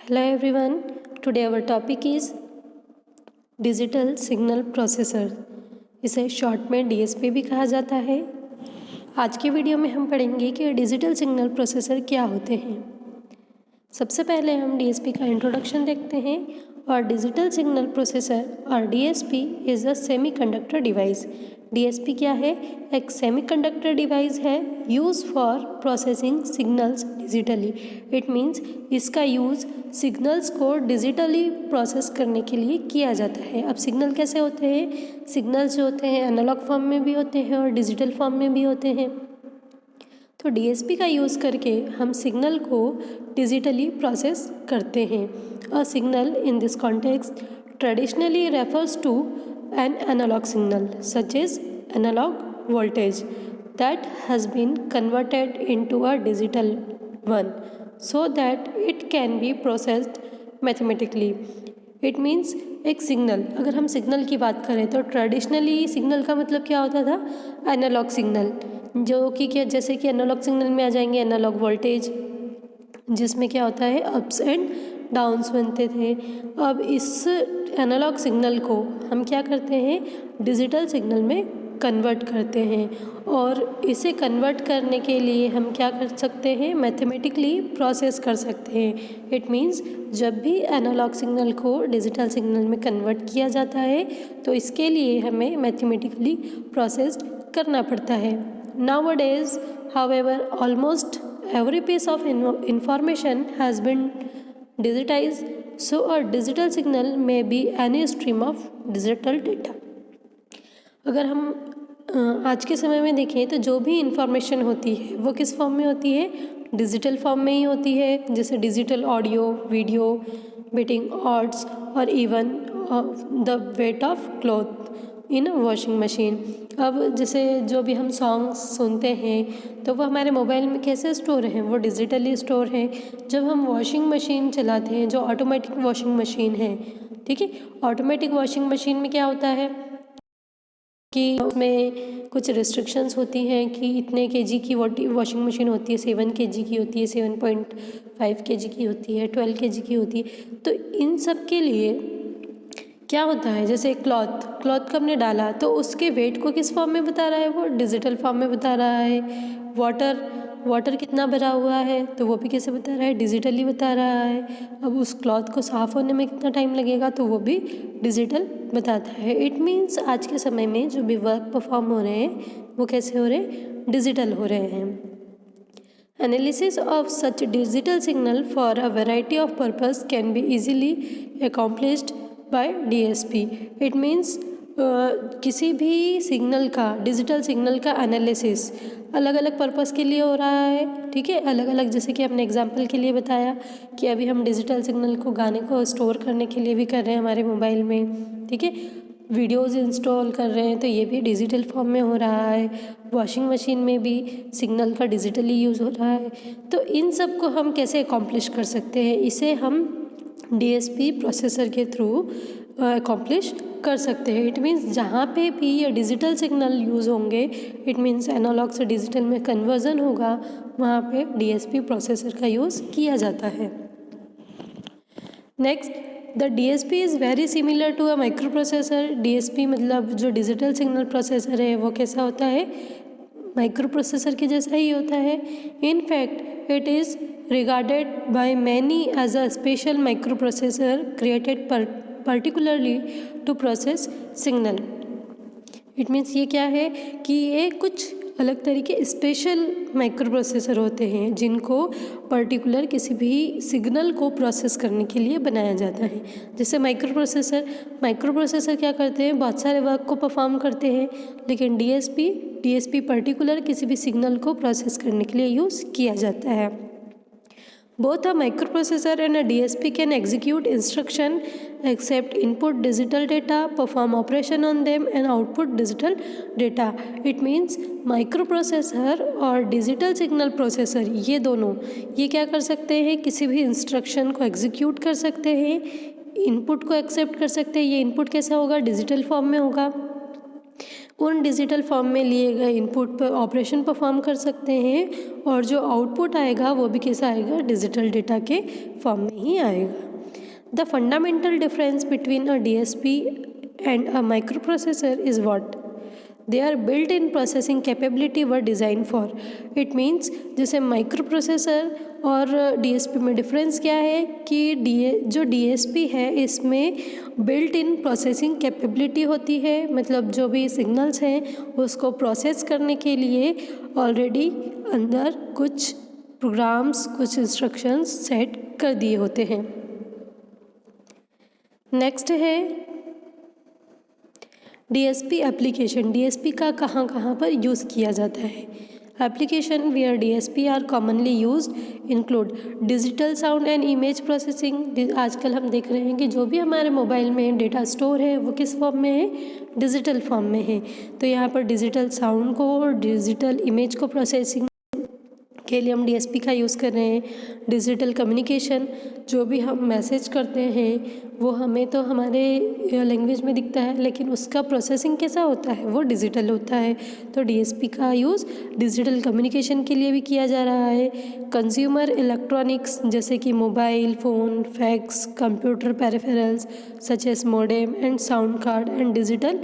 Hello everyone. Today our topic is digital signal processor. इसे short में DSP भी कहा जाता है। आज की वीडियो में हम पढ़ेंगे कि डिजिटल सिग्नल प्रोसेसर क्या होते हैं। सबसे पहले हम डीएसपी का इंट्रोडक्शन देखते हैं। और डिजिटल सिग्नल प्रोसेसर और DSP is a semiconductor device. DSP क्या है? एक सेमीकंडक्टर डिवाइस है use for processing signals digitally. It means इसका यूज़ सिग्नल्स को डिजिटली प्रोसेस करने के लिए किया जाता है। अब सिग्नल कैसे होते हैं? सिग्नल्स जो होते हैं एनालॉग फॉर्म में भी होते हैं और डिजिटल फॉर्म में भी होते हैं। तो डीएसपी का यूज़ करके हम सिग्नल को डिजिटली प्रोसेस करते हैं। A signal in this context traditionally refers to an analog signal such as analog voltage that has been converted into a digital one so that it can be processed mathematically. It means एक signal, अगर हम signal की बात करें तो traditionally signal का मतलब क्या होता था? एनालॉग सिग्नल, जो कि क्या जैसे कि एनालॉग सिग्नल में आ जाएंगे एनालॉग वोल्टेज, जिसमें क्या होता है अप्स एंड डाउन्स बनते थे। अब इस एनालॉग सिग्नल को हम क्या करते हैं? डिजिटल सिग्नल में कन्वर्ट करते हैं। और इसे कन्वर्ट करने के लिए हम क्या कर सकते हैं? मैथमेटिकली प्रोसेस कर सकते हैं। इट मीन्स जब भी एनालॉग सिग्नल को डिजिटल सिग्नल में कन्वर्ट किया जाता है तो इसके लिए हमें मैथमेटिकली प्रोसेस करना पड़ता है। Nowadays however almost every piece of information has been digitized, so a digital signal may be any stream of digital data. अगर हम आज के समय में देखें तो जो भी इंफॉर्मेशन होती है वो किस फॉर्म में होती है? डिजिटल फॉर्म में ही होती है। जैसे digital audio, video, betting odds और even the weight of cloth in washing machine. अब जैसे जो भी हम सॉन्ग्स सुनते हैं तो वो हमारे मोबाइल में कैसे स्टोर हैं? वो डिजिटली स्टोर हैं। जब हम वॉशिंग मशीन चलाते हैं, जो ऑटोमेटिक वॉशिंग मशीन है, ठीक है, ऑटोमेटिक वॉशिंग मशीन में क्या होता है कि उसमें कुछ रिस्ट्रिक्शंस होती हैं कि इतने केजी की वॉशिंग मशीन होती है, 7 केजी की होती है, 7.5 केजी की होती है, 12 केजी की होती है। तो इन सब के लिए क्या होता है? जैसे क्लॉथ का हमने डाला तो उसके वेट को किस फॉर्म में बता रहा है? वो डिजिटल फॉर्म में बता रहा है। वाटर कितना भरा हुआ है तो वो भी कैसे बता रहा है? डिजिटली बता रहा है। अब उस क्लॉथ को साफ़ होने में कितना टाइम लगेगा तो वो भी डिजिटल बताता है। इट मीन्स आज के समय में जो भी वर्क परफॉर्म हो रहे हैं वो कैसे हो रहे हैं? डिजिटल हो रहे हैं। Analysis of such digital signal for a variety of purpose can be easily accomplished by DSP. It means किसी भी सिग्नल का, डिजिटल सिग्नल का एनालिसिस अलग अलग पर्पस के लिए हो रहा है, ठीक है, अलग अलग। जैसे कि हमने एग्जांपल के लिए बताया कि अभी हम डिजिटल सिग्नल को, गाने को स्टोर करने के लिए भी कर रहे हैं हमारे मोबाइल में, ठीक है, वीडियोज़ इंस्टॉल कर रहे हैं तो ये भी डिजिटल फॉर्म में हो रहा है। वॉशिंग मशीन में भी सिग्नल का डिजिटली यूज़ हो रहा है। तो इन सब को हम कैसे अकॉम्प्लिश कर सकते हैं? इसे हम डीएसपी प्रोसेसर के थ्रू अकॉम्प्लिश कर सकते हैं। इट मीन्स जहाँ पे भी ये डिजिटल सिग्नल यूज़ होंगे, इट मीन्स एनालॉग से डिजिटल में कन्वर्जन होगा, वहाँ पे डीएसपी प्रोसेसर का यूज़ किया जाता है। Next, the DSP is very similar to a microprocessor. DSP मतलब जो डिजिटल सिग्नल प्रोसेसर है वो कैसा होता है? माइक्रो प्रोसेसर के जैसा ही होता है। In fact it is regarded by many as a special microprocessor created particularly to process signal. It means ये क्या है कि ये कुछ अलग तरीके स्पेशल माइक्रो प्रोसेसर होते हैं जिनको पर्टिकुलर किसी भी सिग्नल को प्रोसेस करने के लिए बनाया जाता है। जैसे माइक्रो प्रोसेसर क्या करते हैं? बहुत सारे वर्क को परफॉर्म करते हैं, लेकिन डीएसपी पर्टिकुलर किसी भी सिग्नल को प्रोसेस करने के लिए यूज़ किया जाता है। Both a microprocessor and a DSP can execute instruction, accept input digital data, perform operation on them and output digital data. It means microprocessor और digital signal processor ये दोनों ये क्या कर सकते हैं? किसी भी इंस्ट्रक्शन को एग्जीक्यूट कर सकते हैं, इनपुट को एक्सेप्ट कर सकते हैं। ये इनपुट कैसा होगा? डिजिटल फॉर्म में होगा। उन डिजिटल फॉर्म में लिए गए इनपुट पर ऑपरेशन परफॉर्म कर सकते हैं और जो आउटपुट आएगा वो भी कैसा आएगा, डिजिटल डेटा के फॉर्म में ही आएगा। The fundamental difference between a DSP and a microprocessor is what? They are built in processing capability were designed for. It means जैसे माइक्रो प्रोसेसर और DSP में डिफरेंस क्या है कि जो DSP है इसमें बिल्ट इन प्रोसेसिंग कैपेबिलिटी होती है, मतलब जो भी सिग्नल्स हैं उसको प्रोसेस करने के लिए ऑलरेडी अंदर कुछ प्रोग्राम्स, कुछ इंस्ट्रक्शंस सेट कर दिए होते हैं। नेक्स्ट है DSP एप्लीकेशन। DSP का कहाँ कहाँ पर यूज़ किया जाता है? Application where DSP are commonly used include digital sound and image processing. आजकल हम देख रहे हैं कि जो भी हमारे मोबाइल में डेटा स्टोर है वो किस फॉर्म में है, डिजिटल फॉर्म में है। तो यहाँ पर डिजिटल साउंड को और डिजिटल इमेज को प्रोसेसिंग के लिए हम DSP का यूज़ कर रहे हैं। डिजिटल कम्युनिकेशन, जो भी हम मैसेज करते हैं वो हमें तो हमारे लैंग्वेज में दिखता है लेकिन उसका प्रोसेसिंग कैसा होता है, वो डिजिटल होता है। तो DSP का यूज़ डिजिटल कम्युनिकेशन के लिए भी किया जा रहा है। कंज्यूमर इलेक्ट्रॉनिक्स जैसे कि mobile phone, fax, computer peripherals such as modem and sound card and digital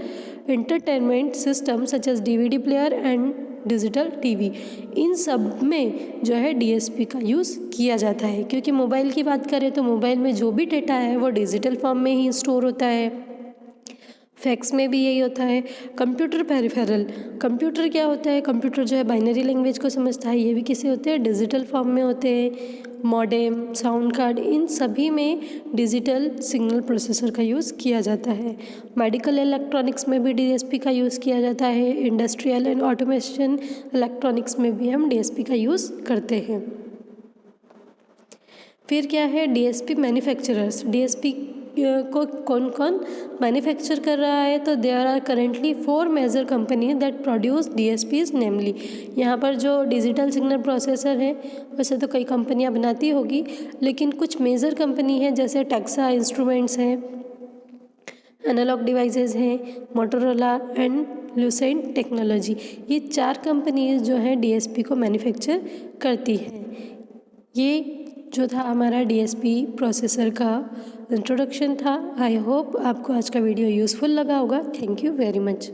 entertainment system such as DVD player and digital TV, इन सब में जो है DSP का यूज़ किया जाता है। क्योंकि मोबाइल की बात करें तो मोबाइल में जो भी डेटा है वो डिजिटल फॉर्म में ही स्टोर होता है। फैक्स में भी यही होता है। कंप्यूटर पेरिफेरल, कंप्यूटर क्या होता है, कंप्यूटर जो है बाइनरी लैंग्वेज को समझता है, ये भी किसे होते हैं, डिजिटल फॉर्म में होते हैं। मॉडेम, साउंड कार्ड, इन सभी में डिजिटल सिग्नल प्रोसेसर का यूज़ किया जाता है। मेडिकल इलेक्ट्रॉनिक्स में भी DSP का यूज़ किया जाता है। इंडस्ट्रियल एंड ऑटोमेशन इलेक्ट्रॉनिक्स में भी हम DSP का यूज़ करते हैं। फिर क्या है, DSP मैन्युफैक्चरर्स। DSP को कौन कौन मैन्युफैक्चर कर रहा है? तो there are currently 4 major company that produce DSPs namely. यहाँ पर जो डिजिटल सिग्नल प्रोसेसर है वैसे तो कई कंपनियाँ बनाती होगी, लेकिन कुछ मेजर कंपनी है जैसे टेक्सा इंस्ट्रूमेंट्स हैं, एनालॉग डिवाइसेस हैं, मोटोरोला एंड लुसेंट टेक्नोलॉजी। ये 4 कंपनीज जो हैं DSP को मैन्युफैक्चर करती हैं। ये जो था हमारा DSP प्रोसेसर का इंट्रोडक्शन था। आई होप आपको आज का वीडियो यूज़फुल लगा होगा। Thank you very much.